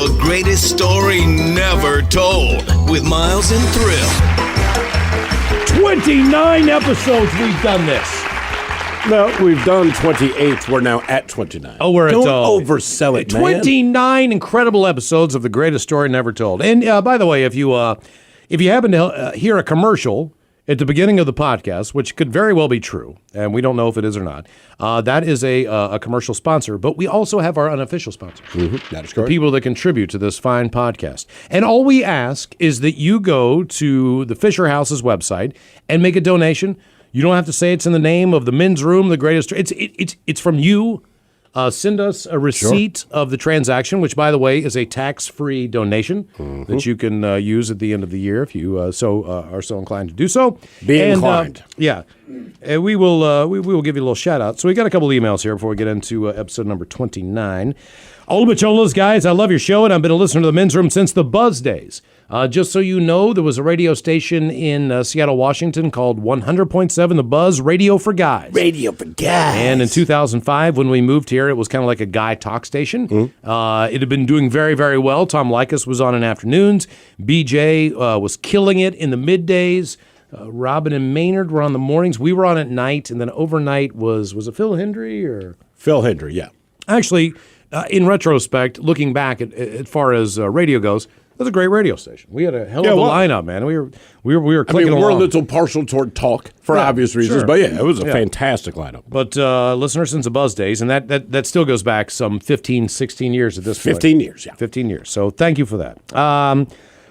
The greatest story never told with Miles and Thrill. 29 episodes we've done this. No, we've done 28. We're now at 29. Oh, we're Don't at oversell it, man. 29 incredible episodes of The Greatest Story Never Told. And by the way, if you happen to hear a commercial at the beginning of the podcast, which could very well be true, and we don't know if it is or not, that is a commercial sponsor. But we also have our unofficial sponsors. Mm-hmm. That is correct. People that contribute to this fine podcast. And all we ask is that you go to the Fisher House's website and make a donation. You don't have to say it's in the name of the men's room, the greatest. It's from you. Send us a receipt of the transaction, which, by the way, is a tax-free donation that you can use at the end of the year if you are so inclined to do so. Be inclined. And we will give you a little shout-out. So we got a couple of emails here before we get into episode number 29. All the Bacholas, guys, I love your show, and I've been a listener to the men's room since the Buzz days. Just so you know, there was a radio station in Seattle, Washington called 100.7 The Buzz, Radio for Guys. Radio for Guys. And in 2005, when we moved here, it was kind of like a guy talk station. It had been doing very, very well. Tom Likas was on in afternoons. BJ was killing it in the middays. Robin and Maynard were on the mornings. We were on at night, and then overnight was it Phil Hendry or? Phil Hendry, yeah. Actually, in retrospect, looking back as far as radio goes, it was a great radio station. We had a hell of a lineup, man. We were clicking along. We're a little partial toward talk for obvious reasons, but yeah, it was a fantastic lineup. But listeners since the Buzz days, and that still goes back some 15, 16 years at this point. 15 years, yeah. 15 years. So thank you for that.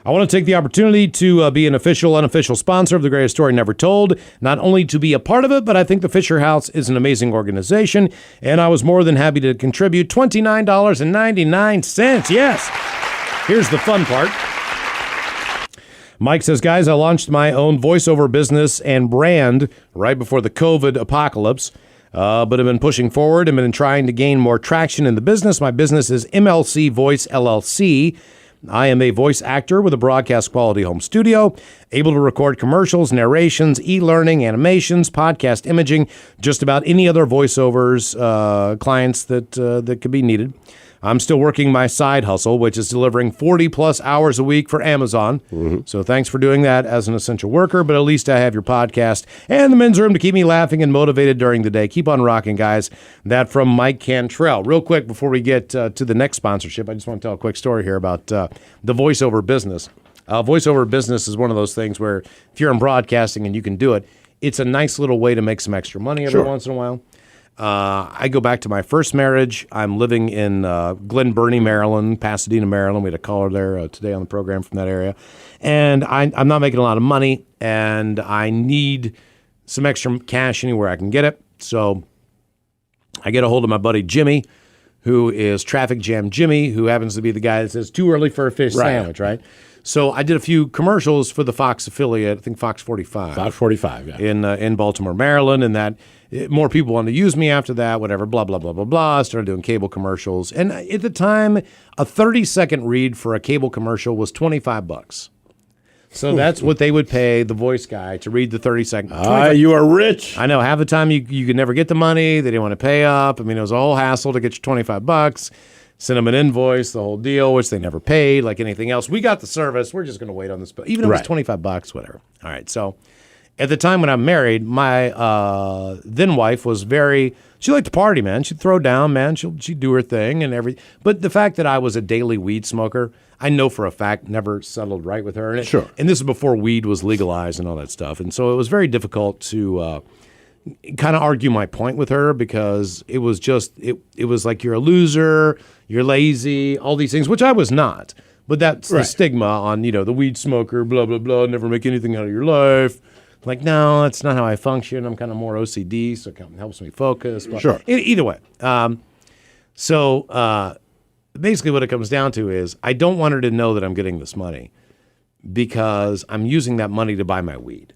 I want to take the opportunity to be an official, unofficial sponsor of The Greatest Story Never Told, not only to be a part of it, but I think the Fisher House is an amazing organization, and I was more than happy to contribute $29.99. Yes. Here's the fun part. Mike says, guys, I launched my own voiceover business and brand right before the COVID apocalypse, but have been pushing forward and been trying to gain more traction in the business. My business is MLC Voice LLC. I am a voice actor with a broadcast quality home studio, able to record commercials, narrations, e-learning, animations, podcast imaging, just about any other voiceovers clients that could be needed. I'm still working my side hustle, which is delivering 40-plus hours a week for Amazon. So thanks for doing that as an essential worker, but at least I have your podcast and the men's room to keep me laughing and motivated during the day. Keep on rocking, guys. That from Mike Cantrell. Real quick, before we get to the next sponsorship, I just want to tell a quick story here about the voiceover business. Voiceover business is one of those things where if you're in broadcasting and you can do it, it's a nice little way to make some extra money every once in a while. I go back to my first marriage. I'm living in Glen Burnie, Maryland, Pasadena, Maryland. We had a caller there today on the program from that area. And I'm not making a lot of money, and I need some extra cash anywhere I can get it. So I get a hold of my buddy Jimmy, who is Traffic Jam Jimmy, who happens to be the guy that says, too early for a fish sandwich, right? So I did a few commercials for the Fox affiliate, I think Fox 45. Fox 45, yeah. In Baltimore, Maryland, and that more people wanted to use me after that, whatever, blah, blah, blah, blah, blah. I started doing cable commercials. And at the time, a 30-second read for a cable commercial was $25. So that's what they would pay the voice guy to read the 30-second. You are rich. I know. Half the time you could never get the money. They didn't want to pay up. I mean, it was a whole hassle to get you $25. Send them an invoice, the whole deal, which they never paid, like anything else. We got the service. We're just going to wait on this. But even if it was $25, whatever. All right. So at the time when I'm married, my then wife was she liked to party, man. She'd throw down, man. She'd do her thing and everything. But the fact that I was a daily weed smoker, I know for a fact never settled right with her. And and this is before weed was legalized and all that stuff. And so it was very difficult to kind of argue my point with her because it was just, it was like you're a loser, you're lazy, all these things, which I was not. But that's the stigma on, the weed smoker, blah, blah, blah, never make anything out of your life. Like, no, that's not how I function. I'm kind of more OCD, so it kind of helps me focus. But either way. So basically what it comes down to is I don't want her to know that I'm getting this money because I'm using that money to buy my weed.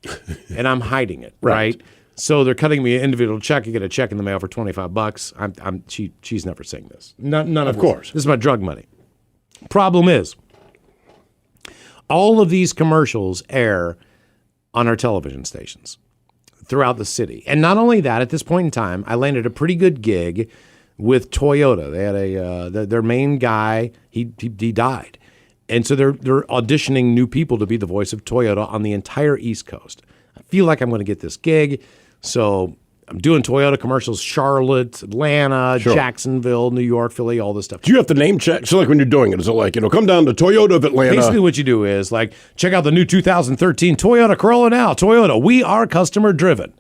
And I'm hiding it, right? So they're cutting me an individual check. You get a check in the mail for $25. She's never saying this. None of course. This is my drug money. Problem is, all of these commercials air on our television stations throughout the city. And not only that, at this point in time, I landed a pretty good gig with Toyota. They had their main guy, he died. And so they're auditioning new people to be the voice of Toyota on the entire East Coast. I feel like I'm going to get this gig. So I'm doing Toyota commercials, Charlotte, Atlanta, Jacksonville, New York, Philly, all this stuff. Do you have to name check? So like when you're doing it, is it like, come down to Toyota of Atlanta? Basically what you do is like, check out the new 2013 Toyota Corolla now. Toyota, we are customer driven.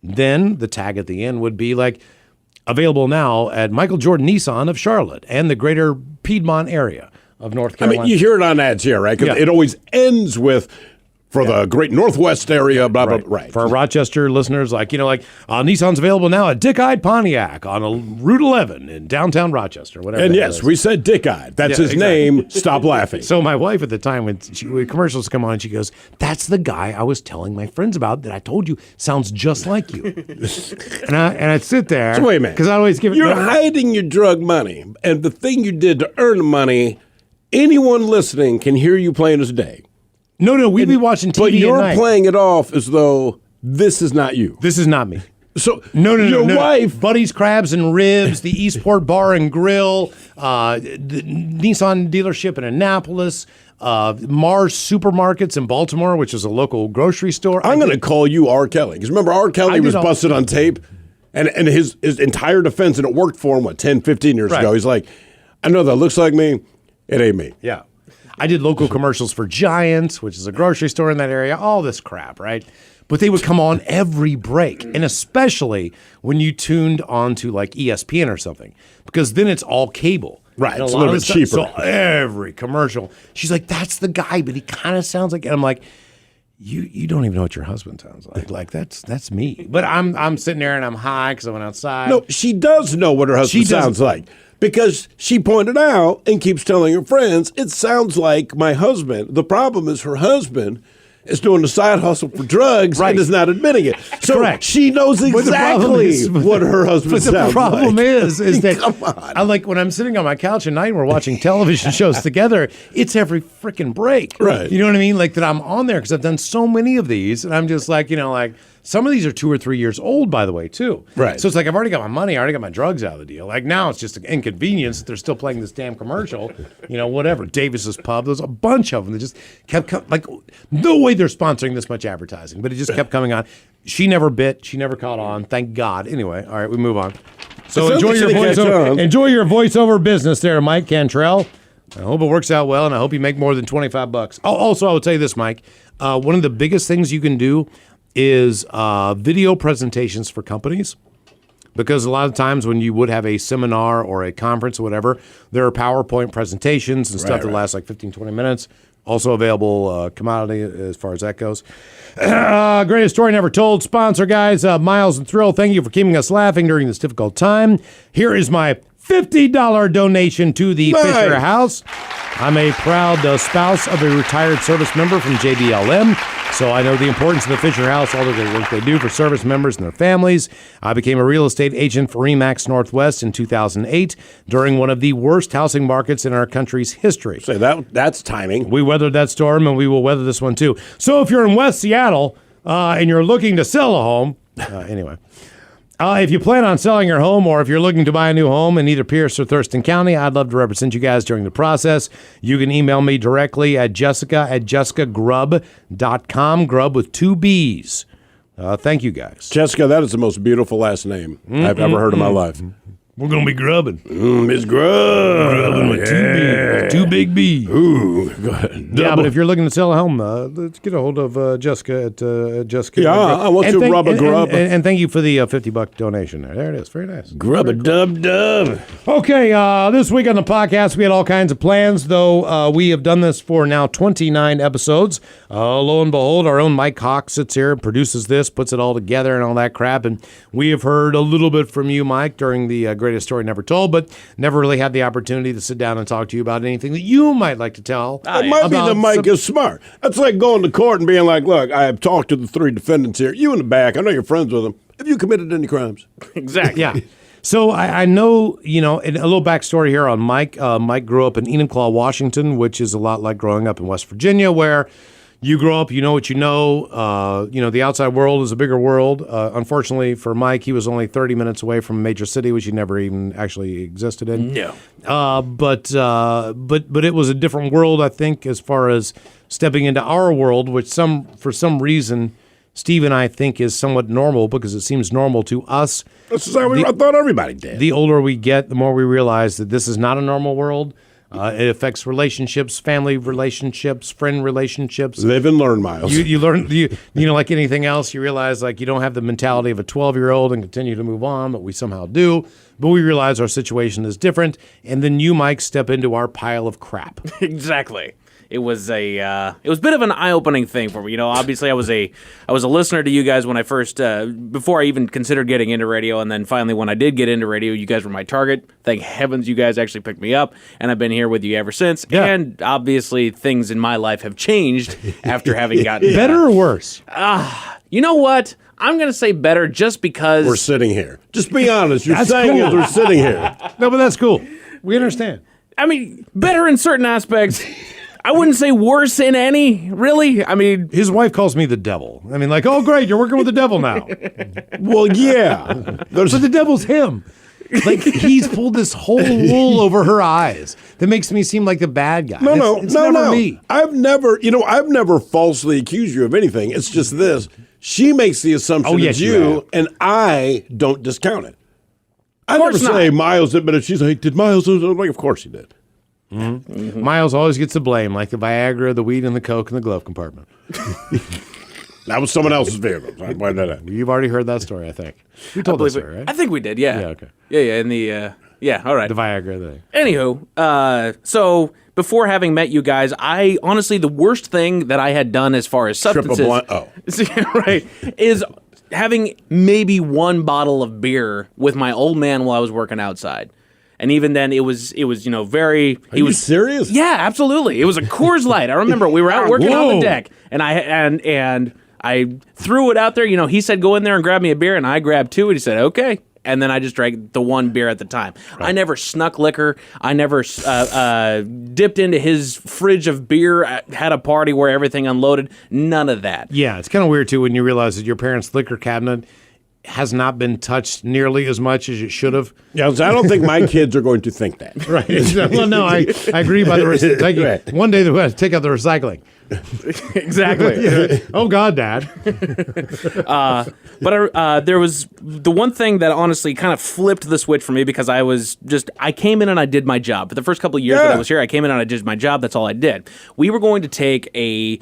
Then the tag at the end would be like, available now at Michael Jordan Nissan of Charlotte and the greater Piedmont area of North Carolina. I mean, you hear it on ads here, right? Because it always ends with, for the great Northwest area, blah, blah, blah. Right. For our Rochester listeners, Nissan's available now at Dick-Eyed Pontiac on Route 11 in downtown Rochester, whatever. And yes, we said Dick-Eyed. That's his name. Stop laughing. So my wife at the time, when commercials come on, she goes, that's the guy I was telling my friends about that I told you sounds just like you. and I'd sit there. So wait a minute. Because I always give it. You're hiding your drug money. And the thing you did to earn the money, anyone listening can hear you playing this day. No, we'd be watching TV but you're at night. playing it off as though this is not you. This is not me. So your wife, Buddy's Crabs and Ribs, the Eastport Bar and Grill, the Nissan dealership in Annapolis, Mars Supermarkets in Baltimore, which is a local grocery store. I'm going to call you R. Kelly. Because remember, R. Kelly was busted on tape, and his entire defense, and it worked for him, 10, 15 years ago. He's like, I know that looks like me. It ain't me. Yeah. I did local commercials for Giants, which is a grocery store in that area, all this crap, right? But they would come on every break, and especially when you tuned on to like ESPN or something, because then it's all cable. Right, it's a little bit cheaper. So every commercial, she's like, that's the guy, but he kind of sounds like, and I'm like, you don't even know what your husband sounds like. Like, that's me. But I'm sitting there, and I'm high because I went outside. No, she does know what her husband sounds like. Because she pointed out and keeps telling her friends, it sounds like my husband. The problem is her husband is doing the side hustle for drugs and is not admitting it. So Correct. She knows exactly what her husband sounds like. But the problem is that come on. I like when I'm sitting on my couch at night and we're watching television shows together, it's every freaking break. Right. You know what I mean? Like that I'm on there because I've done so many of these, and I'm just like, some of these are 2 or 3 years old, by the way, too. Right. So it's like I've already got my money, I already got my drugs out of the deal. Like now it's just an inconvenience that they're still playing this damn commercial. Whatever. Davis's Pub. There's a bunch of them that just kept like no way they're sponsoring this much advertising, but it just kept coming on. She never bit. She never caught on. Thank God. Anyway, all right, we move on. So enjoy your voiceover business there, Mike Cantrell. I hope it works out well, and I hope you make more than $25. Oh, also, I would tell you this, Mike. One of the biggest things you can do is video presentations for companies, because a lot of times when you would have a seminar or a conference or whatever, there are PowerPoint presentations and stuff that last like 15, 20 minutes. Also available commodity as far as that goes. Greatest story never told. Sponsor, guys, Miles and Thrill. Thank you for keeping us laughing during this difficult time. Here is my $50 donation to the Fisher House. I'm a proud spouse of a retired service member from JBLM, so I know the importance of the Fisher House, all the great work they do for service members and their families. I became a real estate agent for RE/MAX Northwest in 2008 during one of the worst housing markets in our country's history. So that's timing. We weathered that storm, and we will weather this one too. So if you're in West Seattle and you're looking to sell a home, anyway. If you plan on selling your home, or if you're looking to buy a new home in either Pierce or Thurston County, I'd love to represent you guys during the process. You can email me directly at jessica@jessicagrubb.com, Grubb with 2 B's. Thank you, guys. Jessica, that is the most beautiful last name I've ever heard in my life. We're going to be grubbing. Miss Grubb. Grubbing with 2 big B's. Ooh, go ahead. Yeah, but if you're looking to sell a home, let's get a hold of Jessica at Jessica. Yeah, I want to rub a grub. And thank you for the $50 donation there. There it is. Very nice. Grub a dub. Okay, this week on the podcast, we had all kinds of plans, though we have done this for now 29 episodes. Lo and behold, our own Mike Hawk sits here, produces this, puts it all together and all that crap. And we have heard a little bit from you, Mike, during the Greatest Story Never Told, but never really had the opportunity to sit down and talk to you about anything that you might like to tell. It might be that Mike is smart. That's like going to court and being like, look, I have talked to the 3 defendants here. You in the back. I know you're friends with them. Have you committed any crimes? Exactly. Yeah. So I know, and a little backstory here on Mike. Mike grew up in Enumclaw, Washington, which is a lot like growing up in West Virginia, where You grow up, you know what you know. The outside world is a bigger world. Unfortunately for Mike, he was only 30 minutes away from a major city, which he never even actually existed in. No. But it was a different world, I think, as far as stepping into our world, which for some reason, Steve and I think is somewhat normal because it seems normal to us. This is how I thought everybody did. The older we get, the more we realize that this is not a normal world. It affects relationships, family relationships, friend relationships. Live and learn, Miles. You learn, like anything else, you realize like you don't have the mentality of a 12-year-old and continue to move on, but we somehow do. But we realize our situation is different, and then you, Mike, step into our pile of crap. Exactly. It was a bit of an eye-opening thing for me. Obviously I was a listener to you guys when I first before I even considered getting into radio, and then finally when I did get into radio, you guys were my target. Thank heavens you guys actually picked me up, and I've been here with you ever since. Yeah. And obviously things in my life have changed after having gotten Better or worse? You know what? I'm going to say better just because we're sitting here. Just be honest. You're That's saying cool. it, we're sitting here. No, but that's cool. We understand. I mean, better in certain aspects. I wouldn't say worse in any, really. I mean, his wife calls me the devil. I mean, like, oh, great, you're working with the devil now. Well, yeah. But the devil's him. Like, he's pulled this whole wool over her eyes that makes me seem like the bad guy. It's never me. I've never falsely accused you of anything. It's just this. She makes the assumption it's you, and I don't discount it. I never say Miles did, but if she's like, did Miles do it? I'm like, of course he did. Mm-hmm. Mm-hmm. Miles always gets the blame, like the Viagra, the weed, and the Coke in the glove compartment. That was someone else's vehicle. So I pointed that out. You've already heard that story, I think. We told that story, right? I think we did, yeah. Yeah, okay. Yeah, in the, all right. The Viagra thing. Anywho, so before having met you guys, I honestly, the worst thing that I had done as far as substances. Right, is having maybe one bottle of beer with my old man while I was working outside. And even then, it was very. Are you serious? Yeah, absolutely. It was a Coors Light. I remember we were out working on the deck, and I threw it out there. He said, "Go in there and grab me a beer," and I grabbed two, and he said, "Okay." And then I just drank the one beer at the time. Right. I never snuck liquor. I never dipped into his fridge of beer, had a party where everything unloaded. None of that. Yeah, it's kind of weird, too, when you realize that your parents' liquor cabinet has not been touched nearly as much as it should have. Yeah, I don't think my kids are going to think that. Right. Well, no, I agree by the recycling. One day they'll have to take out the recycling. Exactly. Oh, God, Dad. But there was the one thing that honestly kind of flipped the switch for me because I came in and I did my job. For the first couple of years that I was here, I came in and I did my job. That's all I did. We were going to take a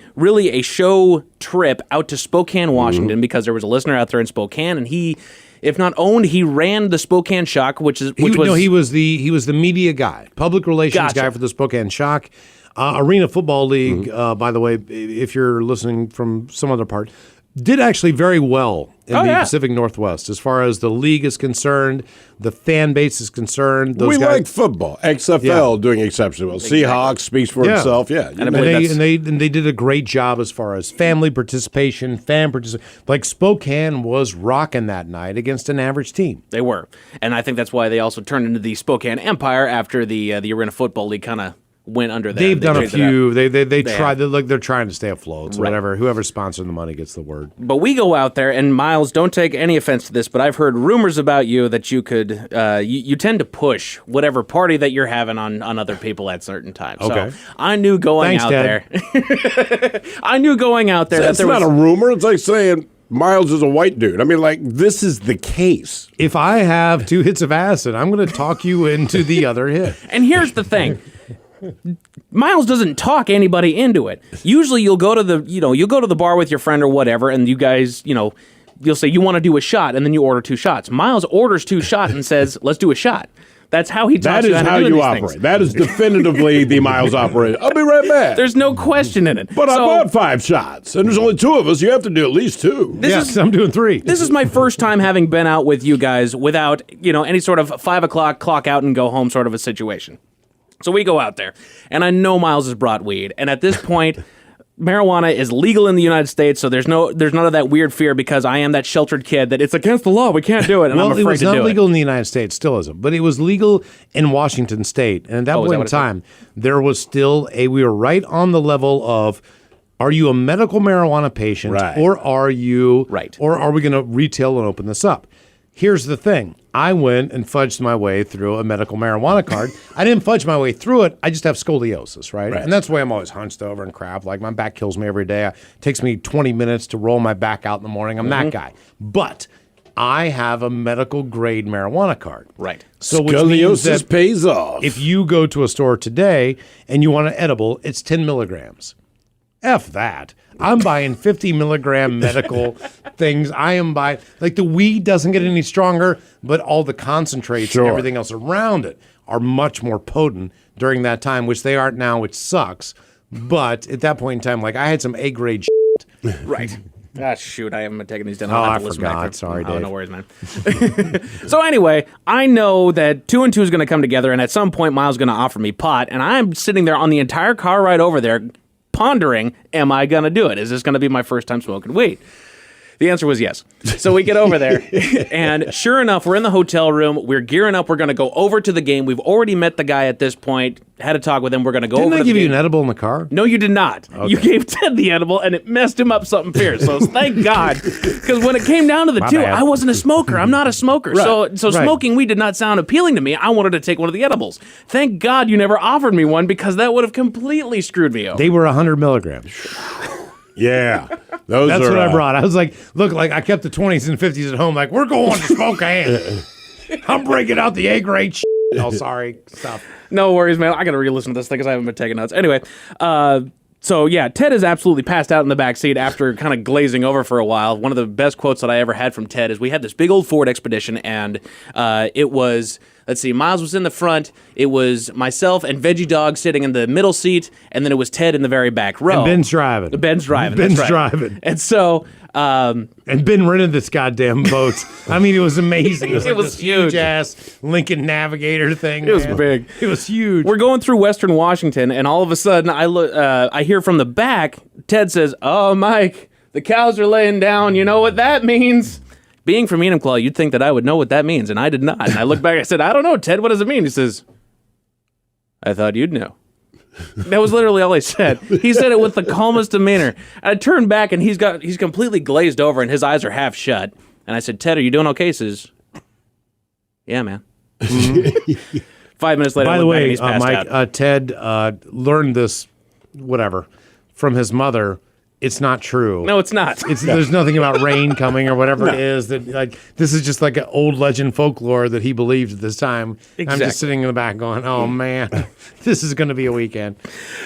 show trip out to Spokane, Washington, because there was a listener out there in Spokane, and he, if not owned, he ran the Spokane Shock, he was the media guy, public relations guy for the Spokane Shock. Arena Football League, by the way, if you're listening from some other part, did actually very well in the Pacific Northwest as far as the league is concerned, the fan base is concerned. We like football. XFL doing exceptionally well. Exactly. Seahawks speaks for itself. Yeah, and they did a great job as far as family participation, fan participation. Like Spokane was rocking that night against an average team. They were, and I think that's why they also turned into the Spokane Empire after the Arena Football League kind of went under that. They've done a few. They tried. They're trying to stay afloat. So whatever. Whoever's sponsoring the money gets the word. But we go out there, and Miles, don't take any offense to this, but I've heard rumors about you that you could. You tend to push whatever party that you're having on other people at certain times. Okay. So I knew going out there. I knew going out there that's that there not was a rumor. It's like saying Miles is a white dude. I mean, like, this is the case. If I have 2 hits of acid, I'm going to talk you into the other hit. And here's the thing. Miles doesn't talk anybody into it. Usually you'll go to the bar with your friend or whatever, and you guys, you'll say you want to do a shot, and then you order 2 shots. Miles orders 2 shots and says, let's do a shot. That's how he talks. That is how you operate. Things. That is definitively the Miles operate. I'll be right back. There's no question in it. But I bought 5 shots, and there's only 2 of us. You have to do at least 2. I'm doing 3. This is my first time having been out with you guys without, any sort of 5 o'clock clock out and go home sort of a situation. So we go out there, and I know Miles has brought weed, and at this point, marijuana is legal in the United States, so there's none of that weird fear because I am that sheltered kid that it's against the law, we can't do it, and I'm afraid to do it. Well, it was not legal in the United States, still isn't, but it was legal in Washington State, and at that point in time, there was still we were right on the level of Are you a medical marijuana patient, Right. or are you, Right. or are we going to retail and open this up? Here's the thing. I went and fudged my way through a medical marijuana card. I didn't fudge my way through it. I just have scoliosis, right? And that's why I'm always hunched over and crap. Like, my back kills me every day. It takes me 20 minutes to roll my back out in the morning. I'm that guy. But I have a medical grade marijuana card. Right. So which means Scoliosis that pays off. if you go to a store today and you want an edible, it's 10 milligrams. F that. I'm buying 50 milligram medical things. I am buying, like, the weed doesn't get any stronger, but all the concentrates and everything else around it are much more potent during that time, which they aren't now, which sucks. But at that point in time, like, I had some A-grade shit. Right. Ah, shoot, I haven't been taking these down. I have to listen back forgot. through. Sorry, Oh, Dave. no worries, man. So anyway, I know that 2 and 2 is going to come together, and at some point, Miles is going to offer me pot, and I'm sitting there on the entire car ride over there pondering, am I going to do it? Is this going to be my first time smoking weed? The answer was yes. So we get over there, and sure enough, we're in the hotel room. We're gearing up. We're going to go over to the game. We've already met the guy at this point, had a talk with him. We're going to go Didn't over I to give the you game. an edible in the car? No, you did not. You gave Ted the edible, and it messed him up something fierce. So thank God, because when it came down to the two, bad. I wasn't a smoker. I'm not a smoker. So Right. smoking weed did not sound appealing to me. I wanted to take one of the edibles. Thank God you never offered me one, because that would have completely screwed me over. They were 100 milligrams. Yeah. Those That's are, what I brought. I was like, look, like, I kept the 20s and 50s at home. Like, we're going to Spokane. I'm breaking out the A-grade shit. Oh, sorry. Stop. No worries, man. I got to re-listen to this thing because I haven't been taking notes. Anyway, so yeah, Ted is absolutely passed out in the back seat after kind of glazing over for a while. One of the best quotes that I ever had from Ted is, we had this big old Ford Expedition, and it was, let's see, Miles was in the front. It was myself and Veggie Dog sitting in the middle seat, and then it was Ted in the very back row. And Ben's driving. Ben's driving. Ben's that's right. driving. And so, And Ben rented this goddamn boat. I mean, it was amazing. It was, It like was this huge. huge-ass Lincoln Navigator thing. It was man. big. It was huge. we're going through Western Washington, and all of a sudden, I hear from the back, Ted says, "Oh, Mike, the cows are laying down. You know what that means?" Being from Enumclaw, you'd think that I would know what that means, and I did not. And I looked back, I said, "I don't know, Ted, what does it mean?" He says, "I thought you'd know." That was literally all he said. He said it with the calmest demeanor. And I turned back, and he's completely glazed over, and his eyes are half shut. And I said, "Ted, are you doing okay?" He says, "Yeah, man." 5 minutes later, By I the look back and way, he's passed Mike, out. Ted learned this, whatever, from his mother. It's not true. No, it's not. There's nothing about rain coming or whatever it is. That, like, this is just like an old legend folklore that he believed at this time. I'm Exactly. just sitting in the back going, "Oh man, this is going to be a weekend."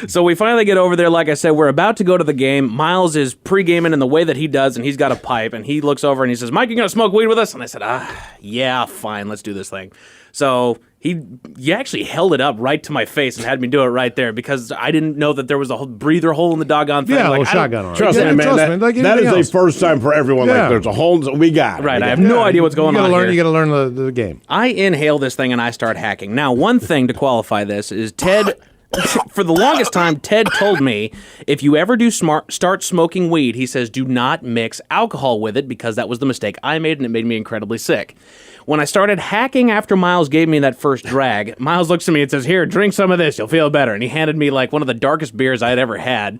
So we finally get over there. Like I said, we're about to go to the game. Miles is pre-gaming in the way that he does, and he's got a pipe, and he looks over and he says, "Mike, you gonna smoke weed with us?" And I said, yeah, fine, let's do this thing. So he actually held it up right to my face and had me do it right there, because I didn't know that there was a whole breather hole in the doggone thing. Yeah, a Like, little I don't- shotgun on it. Trust Yeah, me, man. like That anything is else. a first time for everyone. Yeah. Like, there's a hole. We got it. Right, We I got have it. no idea what's going on here. You got to learn the game. I inhale this thing and I start hacking. Now, one thing to qualify this is Ted, for the longest time, Ted told me, if you ever start smoking weed, he says, do not mix alcohol with it, because that was the mistake I made, and it made me incredibly sick. When I started hacking after Miles gave me that first drag, Miles looks at me and says, "Here, drink some of this. You'll feel better." And he handed me like one of the darkest beers I had ever had.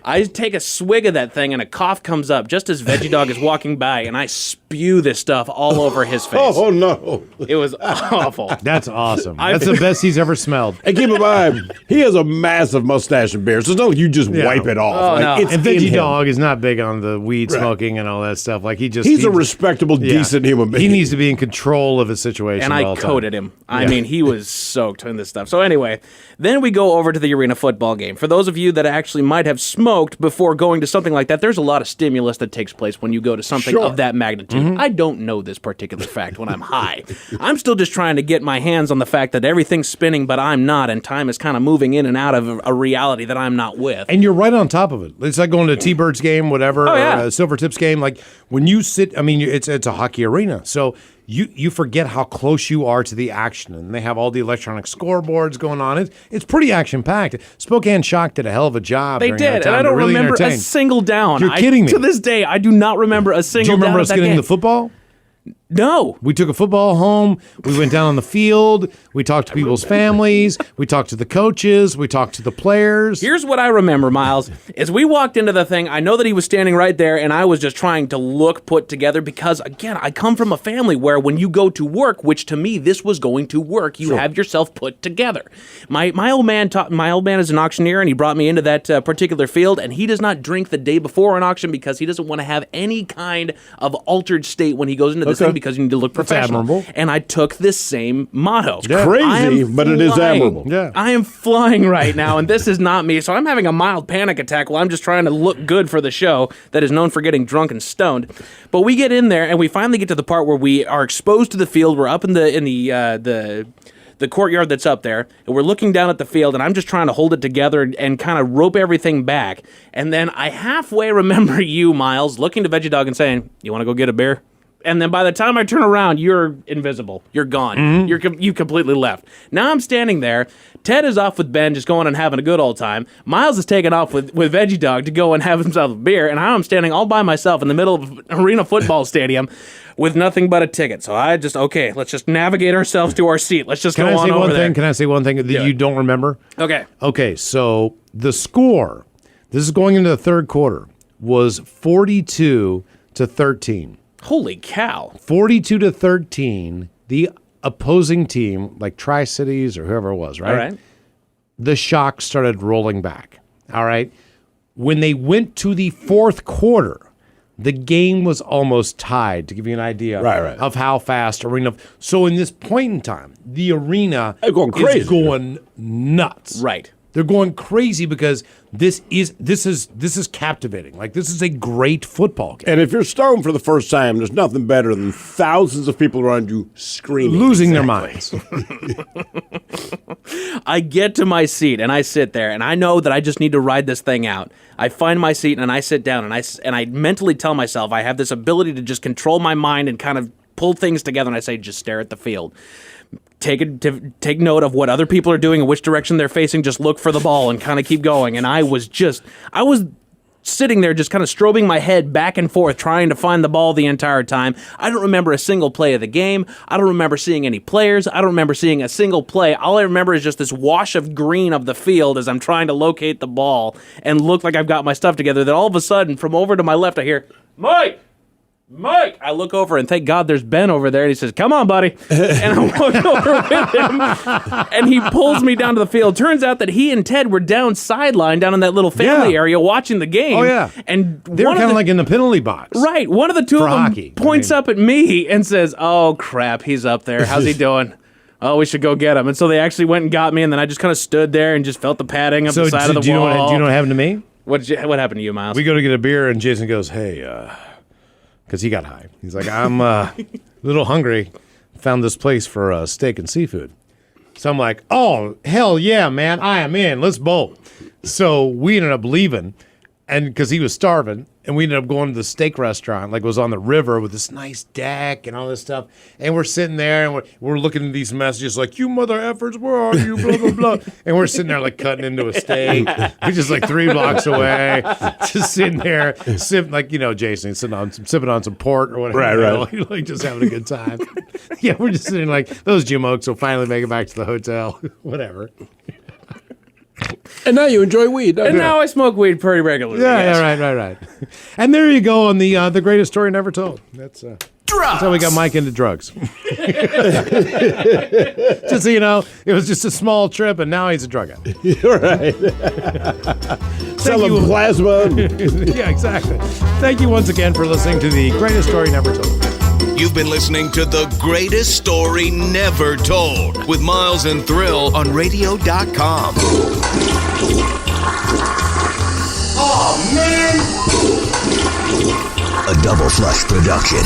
I take a swig of that thing, and a cough comes up just as Veggie Dog is walking by, and I spew this stuff all over his face. Oh no! It was awful. That's awesome. That's the best he's ever smelled. And keep in mind, he has a massive mustache and beard, so it's not like you just wipe it off. Oh, Like, no. it's And in Veggie him. Dog is not big on the weed smoking and all that stuff. Like, He's a respectable, decent human being. He needs to be in control of his situation. And at I all coated time. him. I mean, he was soaked in this stuff. So anyway, then we go over to the arena football game. For those of you that actually might have smoked before going to something like that, there's a lot of stimulus that takes place when you go to something Sure. of that magnitude. I don't know this particular fact when I'm high. I'm still just trying to get my hands on the fact that everything's spinning, but I'm not, and time is kind of moving in and out of a reality that I'm not with. And you're right on top of it. It's like going to a T-Birds game, whatever, Oh, yeah. or a Silver Tips game. Like, when you sit, I mean, it's a hockey arena, so you forget how close you are to the action, and they have all the electronic scoreboards going on. It's pretty action-packed. Spokane Shock did a hell of a job. They during that did, time and I to don't really remember a entertain. single down. You're kidding me. To this day, I do not remember a Do single you remember down us at that getting game. the football? No. We took a football home. We went down on the field. We talked to people's families. We talked to the coaches. We talked to the players. Here's what I remember, Miles. As we walked into the thing, I know that he was standing right there, and I was just trying to look put together because, again, I come from a family where when you go to work, which to me this was going to work, you have yourself put together. My old man is an auctioneer, and he brought me into that particular field, and he does not drink the day before an auction because he doesn't want to have any kind of altered state when he goes into this thing because you need to look professional. Admirable. And I took this same motto. It's crazy, but it is admirable. Yeah. I am flying right now, and this is not me. So I'm having a mild panic attack while I'm just trying to look good for the show that is known for getting drunk and stoned. But we get in there, and we finally get to the part where we are exposed to the field. We're up in the courtyard that's up there, and we're looking down at the field, and I'm just trying to hold it together and kind of rope everything back. And then I halfway remember you, Miles, looking to Veggie Dog and saying, "You want to go get a beer?" And then by the time I turn around, you're invisible. You're gone. Mm-hmm. You completely left. Now I'm standing there. Ted is off with Ben, just going and having a good old time. Miles is taking off with Veggie Dog to go and have himself a beer, and I'm standing all by myself in the middle of an arena football stadium with nothing but a ticket. So I just, okay, let's just navigate ourselves to our seat. Let's just go on over there. Can I say one thing that you don't remember? Okay. Okay, so the score, this is going into the third quarter, was 42-13. Holy cow. 42-13, the opposing team, like Tri-Cities or whoever it was, right? All right. The Shock started rolling back, all right? When they went to the fourth quarter, the game was almost tied, to give you an idea of how fast arena. So in this point in time, the arena They're going crazy. is going nuts. Right. They're going crazy because this is captivating. Like, this is a great football game. And if you're stoned for the first time, there's nothing better than thousands of people around you screaming. Losing their minds. I get to my seat and I sit there and I know that I just need to ride this thing out. I find my seat and I sit down and I mentally tell myself I have this ability to just control my mind and kind of pull things together, and I say just stare at the field. Take note of what other people are doing and which direction they're facing. Just look for the ball and kind of keep going. And I was sitting there just kind of strobing my head back and forth trying to find the ball the entire time. I don't remember a single play of the game. I don't remember seeing any players. I don't remember seeing a single play. All I remember is just this wash of green of the field as I'm trying to locate the ball and look like I've got my stuff together. Then all of a sudden, from over to my left, I hear, Mike! I look over, and thank God there's Ben over there, and he says, "Come on, buddy." And I walk over with him, and he pulls me down to the field. Turns out that he and Ted were down sideline, down in that little family area, watching the game. Oh, yeah. And they were kind of like in the penalty box. Right. One of the two of them hockey. points up at me and says, "Oh, crap, he's up there. How's he doing?" "Oh, we should go get him." And so they actually went and got me, and then I just kind of stood there and just felt the padding up the side of the wall. Do you know what happened to me? What happened to you, Miles? We go to get a beer, and Jason goes, "Hey," because he got high. He's like, "I'm a little hungry. Found this place for steak and seafood." So I'm like, "Oh, hell yeah, man. I am in. Let's bowl." So we ended up leaving, and because he was starving, and we ended up going to the steak restaurant, like it was on the river with this nice deck and all this stuff. And we're sitting there, and we're looking at these messages like, "You mother effers, where are you?" Blah, blah, blah. And we're sitting there like cutting into a steak. We're just like 3 blocks away, just sitting there, sipping, like, Jason, sipping on some port or whatever. Right. Like just having a good time. Yeah, we're just sitting like, those Jim Oaks will finally make it back to the hotel. Whatever. And now you enjoy weed, don't you? And now I smoke weed pretty regularly. Yeah, right. And there you go on the greatest story never told. That's how we got Mike into drugs. Just so you know, it was just a small trip, and now he's a drug addict. You're right. Selling plasma. Yeah, exactly. Thank you once again for listening to the greatest story never told. You've been listening to The Greatest Story Never Told with Miles and Thrill on radio.com. Oh, man! A Double Flush production.